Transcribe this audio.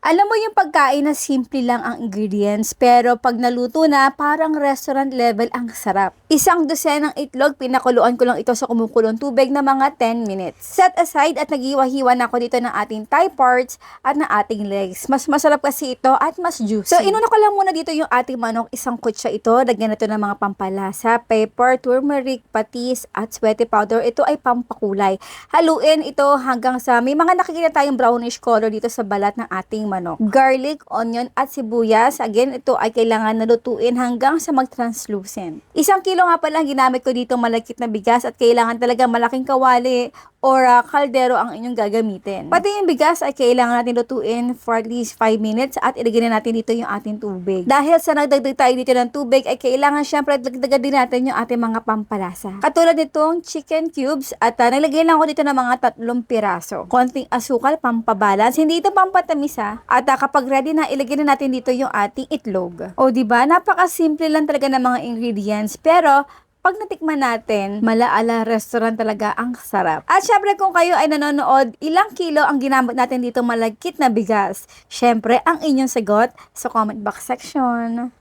Alam mo yung pagkain na simple lang ang ingredients, pero pag naluto na, parang restaurant level ang sarap. Isang dosenang itlog, pinakuluan ko lang ito sa kumukulong tubig na mga 10 minutes. Set aside at nagiwa-hiwa na ako dito ng ating thigh parts at ng ating legs. Mas masarap kasi ito at mas juicy. So, inuna ko lang muna dito yung ating manok. Isang kutsa ito. Lagyan na ito ng mga pampalasa, pepper, turmeric, patis, at sweaty powder. Ito ay pampakulay. Haluin ito hanggang sa may mga nakikita tayong brownish color dito sa balat ng ating manok. Garlic, onion at sibuyas. Again, ito ay kailangan nalutuin hanggang sa mag-translucent. 1 kilo nga pala ginamit ko dito malagkit na bigas at kailangan talaga malaking kawali or kaldero ang inyong gagamitin. Pati yung bigas ay kailangan natin lutuin for at least 5 minutes at ilagay na natin dito yung ating tubig. Dahil sa nagdagdag tayo dito ng tubig ay kailangan syempre dagdagan din natin yung ating mga pampalasa. Katulad nitong chicken cubes at nalagay lang ako dito ng mga 3 piraso. Konting asukal, pampabalance. Hindi ito pampatamis At kapag ready na, ilagay na natin dito yung ating itlog. O diba, napaka-simple lang talaga ng mga ingredients. Pero pag natikman natin, mala-ala restaurant talaga ang sarap. At syempre kung kayo ay nanonood, ilang kilo ang ginamit natin dito malagkit na bigas? Syempre, ang inyong sagot sa comment box section.